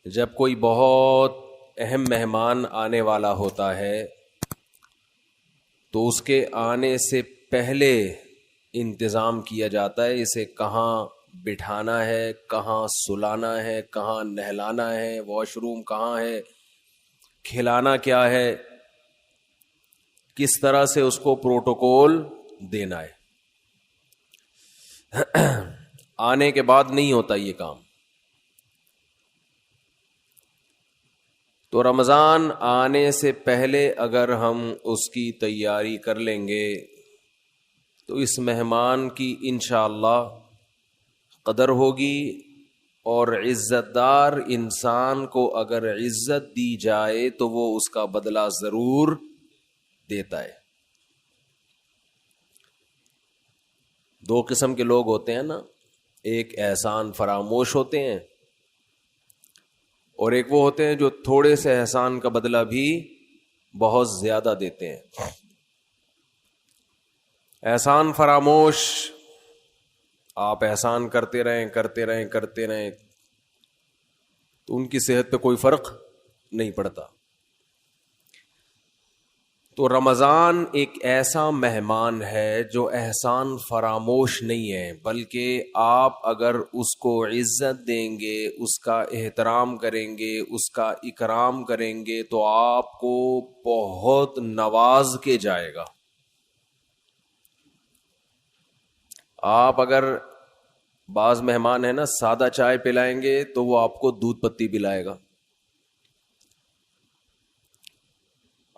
جب کوئی بہت اہم مہمان آنے والا ہوتا ہے تو اس کے آنے سے پہلے انتظام کیا جاتا ہے، اسے کہاں بٹھانا ہے، کہاں سلانا ہے، کہاں نہلانا ہے، واش روم کہاں ہے، کھلانا کیا ہے، کس طرح سے اس کو پروٹوکول دینا ہے۔ آنے کے بعد نہیں ہوتا یہ کام۔ تو رمضان آنے سے پہلے اگر ہم اس کی تیاری کر لیں گے تو اس مہمان کی انشاءاللہ قدر ہوگی، اور عزت دار انسان کو اگر عزت دی جائے تو وہ اس کا بدلہ ضرور دیتا ہے۔ دو قسم کے لوگ ہوتے ہیں نا، ایک احسان فراموش ہوتے ہیں، اور ایک وہ ہوتے ہیں جو تھوڑے سے احسان کا بدلہ بھی بہت زیادہ دیتے ہیں۔ احسان فراموش، آپ احسان کرتے رہیں تو ان کی صحت پہ کوئی فرق نہیں پڑتا۔ تو رمضان ایک ایسا مہمان ہے جو احسان فراموش نہیں ہے، بلکہ آپ اگر اس کو عزت دیں گے، اس کا احترام کریں گے، اس کا اکرام کریں گے تو آپ کو بہت نواز کے جائے گا۔ آپ اگر بعض مہمان ہیں نا سادہ چائے پلائیں گے تو وہ آپ کو دودھ پتی پلائے گا،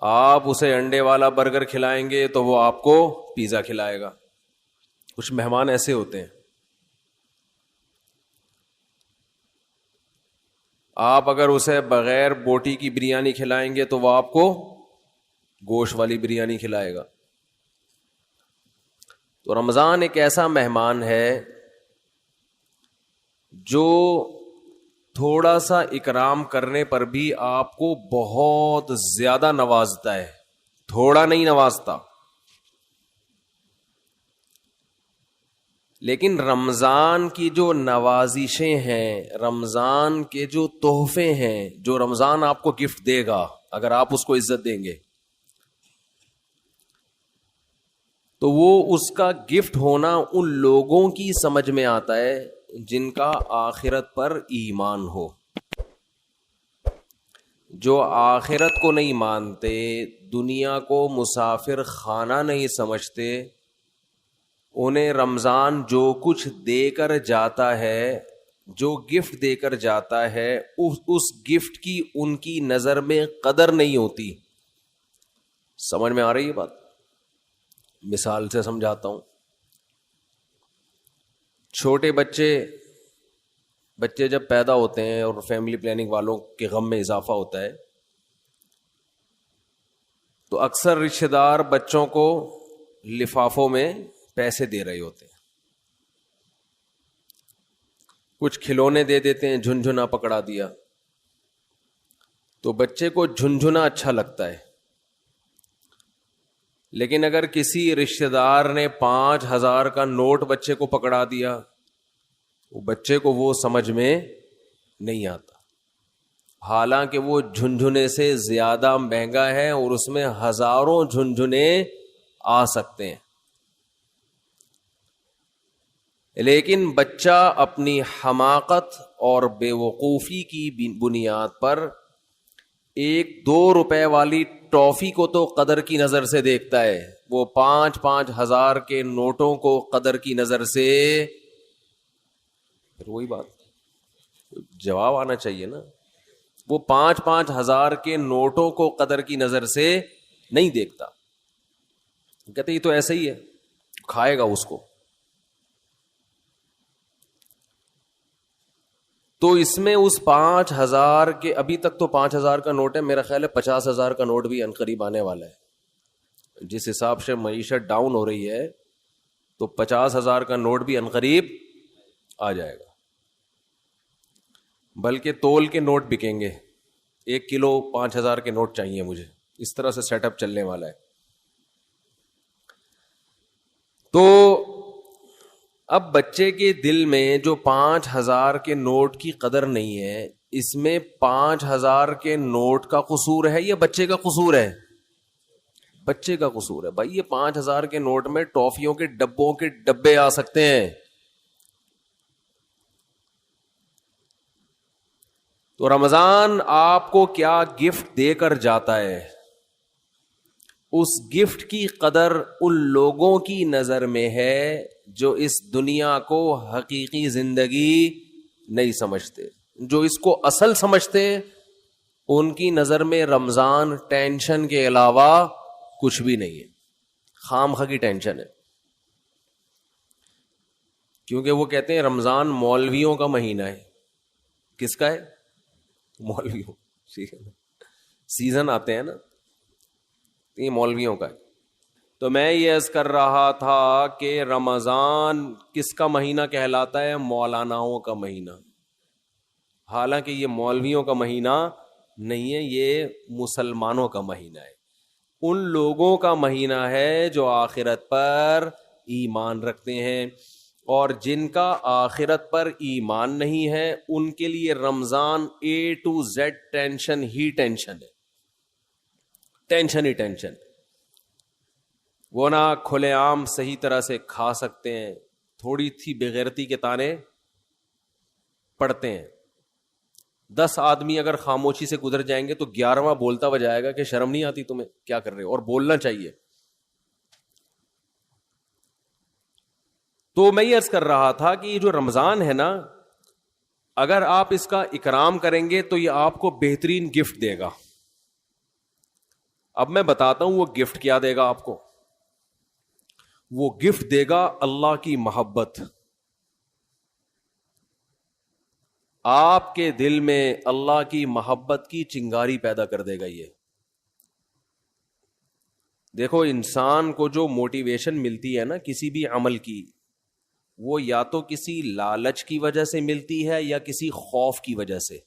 آپ اسے انڈے والا برگر کھلائیں گے تو وہ آپ کو پیزا کھلائے گا۔ کچھ مہمان ایسے ہوتے ہیں۔ آپ اگر اسے بغیر بوٹی کی بریانی کھلائیں گے تو وہ آپ کو گوشت والی بریانی کھلائے گا۔ تو رمضان ایک ایسا مہمان ہے جو تھوڑا سا اکرام کرنے پر بھی آپ کو بہت زیادہ نوازتا ہے، تھوڑا نہیں نوازتا۔ لیکن رمضان کی جو نوازشیں ہیں، رمضان کے جو تحفے ہیں، جو رمضان آپ کو گفٹ دے گا اگر آپ اس کو عزت دیں گے، تو وہ اس کا گفٹ ہونا ان لوگوں کی سمجھ میں آتا ہے جن کا آخرت پر ایمان ہو۔ جو آخرت کو نہیں مانتے، دنیا کو مسافر خانہ نہیں سمجھتے، انہیں رمضان جو کچھ دے کر جاتا ہے، جو گفٹ دے کر جاتا ہے، اس گفٹ کی ان کی نظر میں قدر نہیں ہوتی۔ سمجھ میں آ رہی ہے بات؟ مثال سے سمجھاتا ہوں۔ چھوٹے بچے جب پیدا ہوتے ہیں اور فیملی پلاننگ والوں کے غم میں اضافہ ہوتا ہے تو اکثر رشتہ دار بچوں کو لفافوں میں پیسے دے رہے ہوتے ہیں، کچھ کھلونے دے دیتے ہیں، جھنجھنا پکڑا دیا، تو بچے کو جھنجھنا اچھا لگتا ہے۔ لیکن اگر کسی رشتہ دار نے 5,000 کا نوٹ بچے کو پکڑا دیا، وہ بچے کو وہ سمجھ میں نہیں آتا، حالانکہ وہ جھنجھنے سے زیادہ مہنگا ہے اور اس میں ہزاروں جھنجھنے آ سکتے ہیں۔ لیکن بچہ اپنی حماقت اور بے وقوفی کی بنیاد پر 1-2 روپے والی ٹافی کو تو قدر کی نظر سے دیکھتا ہے، وہ 5,000 کے نوٹوں کو قدر کی نظر سے، پھر وہی بات جواب آنا چاہیے نا، وہ 5,000 کے نوٹوں کو قدر کی نظر سے نہیں دیکھتا، کہتے یہ تو ایسا ہی ہے، کھائے گا اس کو۔ تو اس میں اس 5,000 کے، ابھی تک تو 5,000 کا نوٹ ہے، میرا خیال ہے 50,000 کا نوٹ بھی عنقریب آنے والا ہے۔ جس حساب سے معیشت ڈاؤن ہو رہی ہے تو 50,000 کا نوٹ بھی عنقریب آ جائے گا، بلکہ تول کے نوٹ بکیں گے، 1 کلو 5,000 کے نوٹ چاہیے مجھے، اس طرح سے سیٹ اپ چلنے والا ہے۔ تو اب بچے کے دل میں جو 5,000 کے نوٹ کی قدر نہیں ہے، اس میں 5,000 کے نوٹ کا قصور ہے یا بچے کا قصور ہے؟ بچے کا قصور ہے بھائی. یہ 5,000 کے نوٹ میں ٹافیوں کے ڈبوں کے ڈبے آ سکتے ہیں. تو رمضان آپ کو کیا گفٹ دے کر جاتا ہے، اس گفٹ کی قدر ان لوگوں کی نظر میں ہے جو اس دنیا کو حقیقی زندگی نہیں سمجھتے. جو اس کو اصل سمجھتے ان کی نظر میں رمضان ٹینشن کے علاوہ کچھ بھی نہیں ہے، خام خواہ کی ٹینشن ہے. کیونکہ وہ کہتے ہیں رمضان مولویوں کا مہینہ ہے. کس کا ہے؟ مولویوں. سیزن آتے ہیں نا، یہ مولویوں کا ہے. تو میں یہ عرض کر رہا تھا کہ رمضان کس کا مہینہ کہلاتا ہے؟ مولاناؤں کا مہینہ. حالانکہ یہ مولویوں کا مہینہ نہیں ہے، یہ مسلمانوں کا مہینہ ہے. ان لوگوں کا مہینہ ہے جو آخرت پر ایمان رکھتے ہیں، اور جن کا آخرت پر ایمان نہیں ہے ان کے لیے رمضان A to Z tension he tension ہے. ٹینشن ہی ٹینشن. وہ نہ کھلے عام صحیح طرح سے کھا سکتے ہیں، تھوڑی سی بےغیرتی کے تانے پڑتے ہیں. 10 آدمی اگر خاموشی سے گزر جائیں گے تو 11واں بولتا ہوا جائے گا کہ شرم نہیں آتی تمہیں، کیا کر رہے ہو، اور بولنا چاہیے. تو میں یہ عرض کر رہا تھا کہ یہ جو رمضان ہے نا، اگر آپ اس کا اکرام کریں گے تو یہ آپ کو بہترین گفٹ دے گا. اب میں بتاتا ہوں وہ گفٹ کیا دے گا آپ کو. وہ گفٹ دے گا اللہ کی محبت. آپ کے دل میں اللہ کی محبت کی چنگاری پیدا کر دے گا. یہ دیکھو، انسان کو جو موٹیویشن ملتی ہے نا کسی بھی عمل کی، وہ یا تو کسی لالچ کی وجہ سے ملتی ہے یا کسی خوف کی وجہ سے.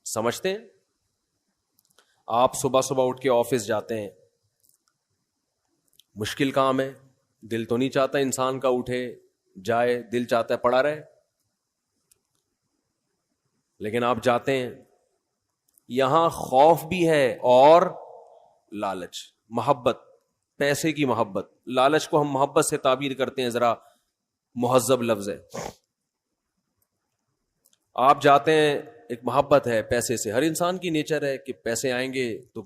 سمجھتے ہیں؟ آپ صبح صبح اٹھ کے آفس جاتے ہیں، مشکل کام ہے، دل تو نہیں چاہتا انسان کا اٹھے جائے، دل چاہتا ہے پڑا رہے، لیکن آپ جاتے ہیں. یہاں خوف بھی ہے اور لالچ، محبت، پیسے کی محبت. لالچ کو ہم محبت سے تعبیر کرتے ہیں، ذرا مہذب لفظ ہے. آپ جاتے ہیں، ایک محبت ہے پیسے سے. ہر انسان کی نیچر ہے کہ پیسے آئیں گے تو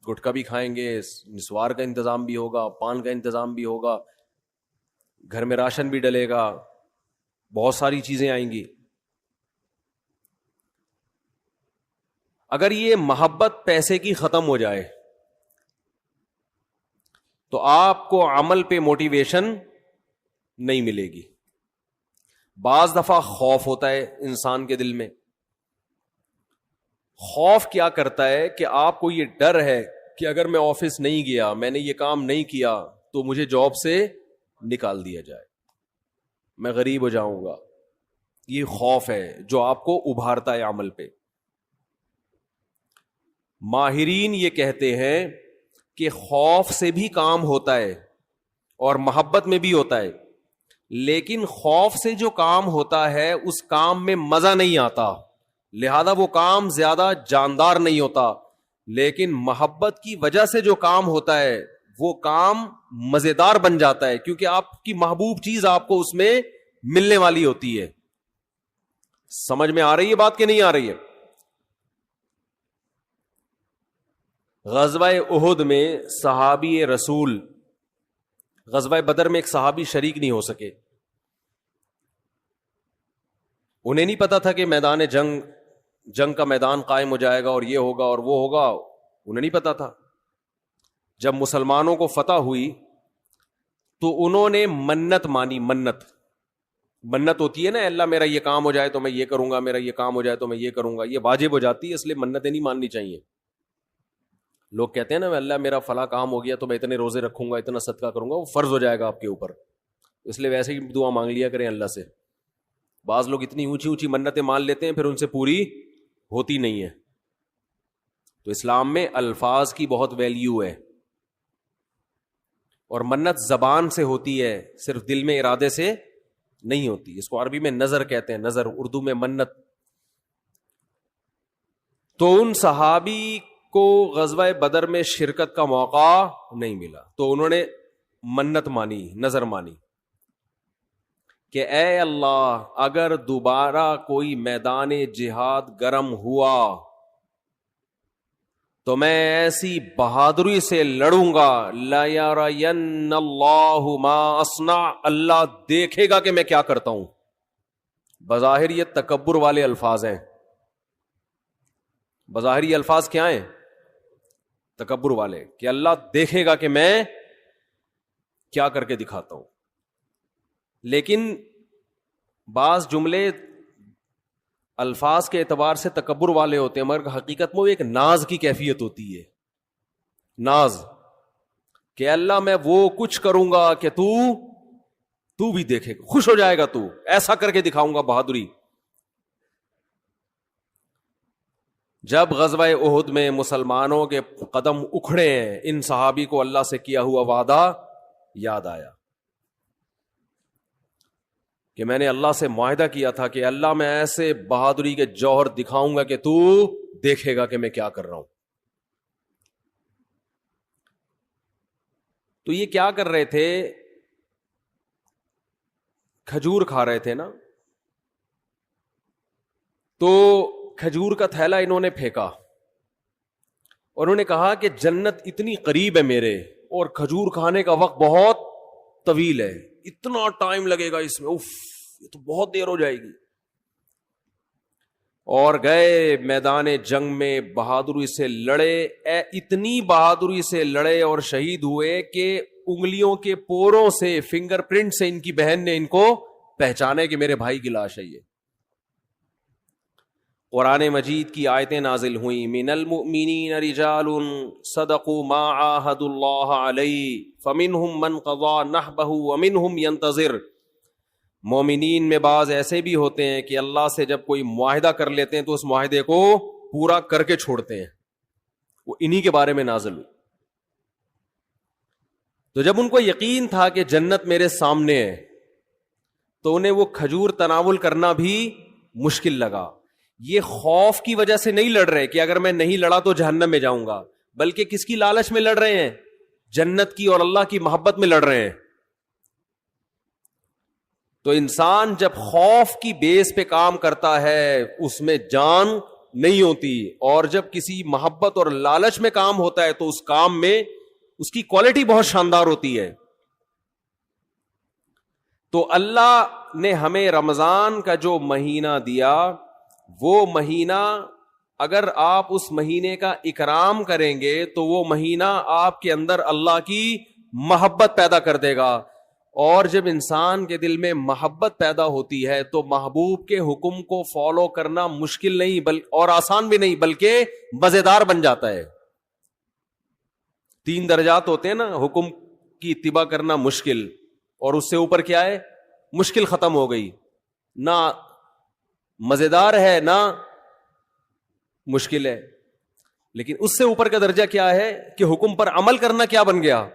گٹکا بھی کھائیں گے، نسوار کا انتظام بھی ہوگا، پان کا انتظام بھی ہوگا، گھر میں راشن بھی ڈلے گا، بہت ساری چیزیں آئیں گی. اگر یہ محبت پیسے کی ختم ہو جائے تو آپ کو عمل پہ موٹیویشن نہیں ملے گی. بعض دفعہ خوف ہوتا ہے انسان کے دل میں. خوف کیا کرتا ہے کہ آپ کو یہ ڈر ہے کہ اگر میں آفس نہیں گیا، میں نے یہ کام نہیں کیا تو مجھے جاب سے نکال دیا جائے، میں غریب ہو جاؤں گا. یہ خوف ہے جو آپ کو ابھارتا ہے عمل پہ. ماہرین یہ کہتے ہیں کہ خوف سے بھی کام ہوتا ہے اور محبت میں بھی ہوتا ہے، لیکن خوف سے جو کام ہوتا ہے اس کام میں مزہ نہیں آتا، لہذا وہ کام زیادہ جاندار نہیں ہوتا. لیکن محبت کی وجہ سے جو کام ہوتا ہے وہ کام مزیدار بن جاتا ہے، کیونکہ آپ کی محبوب چیز آپ کو اس میں ملنے والی ہوتی ہے. سمجھ میں آ رہی ہے بات کہ نہیں آ رہی ہے؟ غزوہ احد میں صحابی رسول، غزوہ بدر میں ایک صحابی شریک نہیں ہو سکے. انہیں نہیں پتا تھا کہ میدان جنگ کا میدان قائم ہو جائے گا اور یہ ہوگا اور وہ ہوگا، انہیں نہیں پتا تھا. جب مسلمانوں کو فتح ہوئی تو انہوں نے منت مانی. منت ہوتی ہے نا، اللہ میرا یہ کام ہو جائے تو میں یہ کروں گا، میرا یہ کام ہو جائے تو میں یہ کروں گا. یہ واجب ہو جاتی ہے، اس لیے منتیں نہیں ماننی چاہیے. لوگ کہتے ہیں نا اللہ میرا فلاں کام ہو گیا تو میں اتنے روزے رکھوں گا، اتنا صدقہ کروں گا، وہ فرض ہو جائے گا آپ کے اوپر، اس لیے ویسے ہی دعا مانگ لیا کریں اللہ سے. بعض لوگ اتنی اونچی اونچی منتیں مان لیتے ہیں پھر ان سے پوری ہوتی نہیں ہے. تو اسلام میں الفاظ کی بہت ویلیو ہے، اور منت زبان سے ہوتی ہے، صرف دل میں ارادے سے نہیں ہوتی. اس کو عربی میں نظر کہتے ہیں، نظر، اردو میں منت. تو ان صحابی کو غزوہ بدر میں شرکت کا موقع نہیں ملا، تو انہوں نے منت مانی، نظر مانی کہ اے اللہ اگر دوبارہ کوئی میدان جہاد گرم ہوا تو میں ایسی بہادری سے لڑوں گا، لَيَرَيَنَّ اللَّهُ مَا أَصْنَعُ، اللہ دیکھے گا کہ میں کیا کرتا ہوں۔ بظاہر یہ تکبر والے الفاظ ہیں، بظاہر یہ الفاظ کیا ہیں؟ تکبر والے، کہ اللہ دیکھے گا کہ میں کیا کر کے دکھاتا ہوں۔ لیکن بعض جملے الفاظ کے اعتبار سے تکبر والے ہوتے ہیں، مگر حقیقت میں وہ ایک ناز کی کیفیت ہوتی ہے، ناز، کہ اللہ میں وہ کچھ کروں گا کہ تو بھی دیکھے گا، خوش ہو جائے گا، تو ایسا کر کے دکھاؤں گا بہادری۔ جب غزوہ احد میں مسلمانوں کے قدم اکھڑے ہیں، ان صحابی کو اللہ سے کیا ہوا وعدہ یاد آیا کہ میں نے اللہ سے معاہدہ کیا تھا کہ اللہ میں ایسے بہادری کے جوہر دکھاؤں گا کہ تو دیکھے گا کہ میں کیا کر رہا ہوں۔ تو یہ کیا کر رہے تھے؟ کھجور کھا رہے تھے نا، تو کھجور کا تھیلا انہوں نے پھینکا اور انہوں نے کہا کہ جنت اتنی قریب ہے میرے، اور کھجور کھانے کا وقت بہت طویل ہے، اتنا ٹائم لگے گا اس میں، اف یہ تو بہت دیر ہو جائے گی۔ اور گئے میدان جنگ میں، بہادری سے لڑے، اتنی بہادری سے لڑے اور شہید ہوئے کہ انگلیوں کے پوروں سے، فنگر پرنٹ سے ان کی بہن نے ان کو پہچانے کہ میرے بھائی کی لاش ہے یہ۔ قرآن مجید کی آیتیں نازل ہوئیں، من المؤمنین رجال صدقوا ما عاہدوا اللہ علیہ فمنہم من قضى نحبہ ومنہم ینتظر۔ مومنین میں بعض ایسے بھی ہوتے ہیں کہ اللہ سے جب کوئی معاہدہ کر لیتے ہیں تو اس معاہدے کو پورا کر کے چھوڑتے ہیں، وہ انہی کے بارے میں نازل ہوئی۔ تو جب ان کو یقین تھا کہ جنت میرے سامنے ہے تو انہیں وہ کھجور تناول کرنا بھی مشکل لگا۔ یہ خوف کی وجہ سے نہیں لڑ رہے کہ اگر میں نہیں لڑا تو جہنم میں جاؤں گا، بلکہ کس کی لالچ میں لڑ رہے ہیں؟ جنت کی اور اللہ کی محبت میں لڑ رہے ہیں۔ تو انسان جب خوف کی بیس پہ کام کرتا ہے اس میں جان نہیں ہوتی، اور جب کسی محبت اور لالچ میں کام ہوتا ہے تو اس کام میں اس کی کوالٹی بہت شاندار ہوتی ہے۔ تو اللہ نے ہمیں رمضان کا جو مہینہ دیا، وہ مہینہ اگر آپ اس مہینے کا اکرام کریں گے تو وہ مہینہ آپ کے اندر اللہ کی محبت پیدا کر دے گا، اور جب انسان کے دل میں محبت پیدا ہوتی ہے تو محبوب کے حکم کو فالو کرنا مشکل نہیں اور آسان بھی نہیں، بلکہ مزیدار بن جاتا ہے۔ 3 درجات ہوتے ہیں نا، حکم کی اتباع کرنا مشکل، اور اس سے اوپر کیا ہے؟ مشکل ختم ہو گئی، نہ مزیدار ہے نہ مشکل ہے۔ لیکن اس سے اوپر کا درجہ کیا ہے کہ حکم پر عمل کرنا کیا بن گیا؟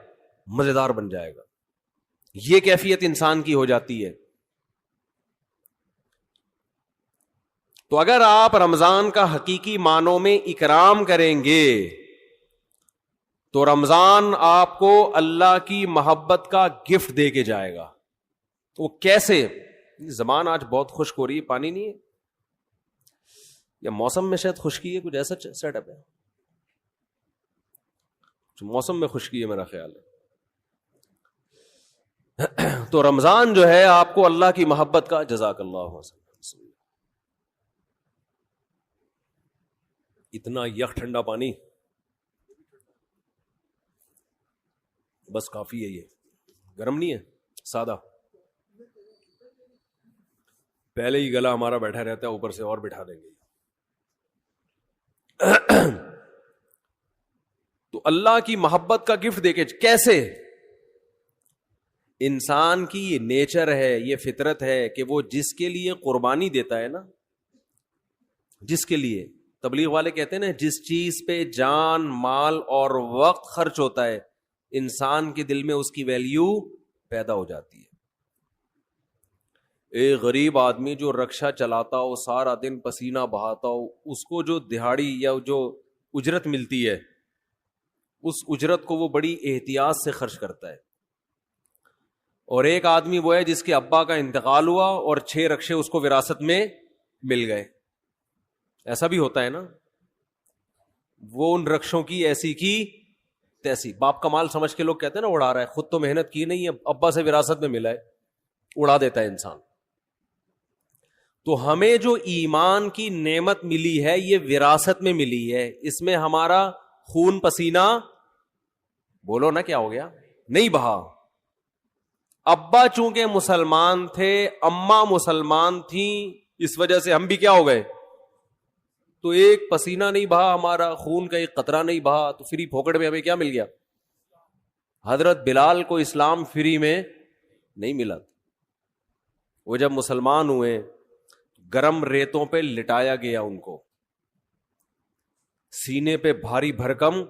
مزیدار بن جائے گا۔ یہ کیفیت انسان کی ہو جاتی ہے۔ تو اگر آپ رمضان کا حقیقی معنوں میں اکرام کریں گے تو رمضان آپ کو اللہ کی محبت کا گفٹ دے کے جائے گا۔ تو کیسے؟ زبان آج بہت خشک ہو رہی ہے، پانی نہیں ہے یا موسم میں شاید خشکی ہے، کچھ ایسا سیٹ اپ ہے، موسم میں خشکی ہے میرا خیال ہے۔ تو رمضان جو ہے آپ کو اللہ کی محبت کا، جزاک اللہ خیر، اتنا یک ٹھنڈا پانی بس کافی ہے، یہ گرم نہیں ہے، سادہ، پہلے ہی گلا ہمارا بیٹھا رہتا ہے، اوپر سے اور بٹھا دیں گے۔ تو اللہ کی محبت کا گفٹ دے کے کیسے؟ انسان کی یہ نیچر ہے، یہ فطرت ہے کہ وہ جس کے لیے قربانی دیتا ہے نا، جس کے لیے، تبلیغ والے کہتے ہیں نا، جس چیز پہ جان، مال اور وقت خرچ ہوتا ہے انسان کے دل میں اس کی ویلیو پیدا ہو جاتی ہے۔ ایک غریب آدمی جو رکشا چلاتا ہو, سارا دن پسینہ بہاتا ہو, اس کو جو دہاڑی یا جو اجرت ملتی ہے اس اجرت کو وہ بڑی احتیاط سے خرچ کرتا ہے. اور ایک آدمی وہ ہے جس کے ابا کا انتقال ہوا اور 6 رکشے اس کو وراثت میں مل گئے. ایسا بھی ہوتا ہے نا, وہ ان رکشوں کی ایسی کی تیسی, باپ کا مال سمجھ کے لوگ کہتے ہیں نا اڑا رہا ہے, خود تو محنت کی نہیں ہے, ابا سے وراثت میں ملا ہے, اڑا دیتا ہے انسان. تو ہمیں جو ایمان کی نعمت ملی ہے یہ وراثت میں ملی ہے, اس میں ہمارا خون پسینہ بولو نا کیا ہو گیا, نہیں بہا. ابا چونکہ مسلمان تھے, اماں مسلمان تھیں, اس وجہ سے ہم بھی کیا ہو گئے, تو ایک پسینہ نہیں بہا ہمارا, خون کا ایک قطرہ نہیں بہا, تو فری پھوکڑ میں ہمیں کیا مل گیا. حضرت بلال کو اسلام فری میں نہیں ملا, وہ جب مسلمان ہوئے گرم ریتوں پہ لٹایا گیا, ان کو سینے پہ بھاری بھرکم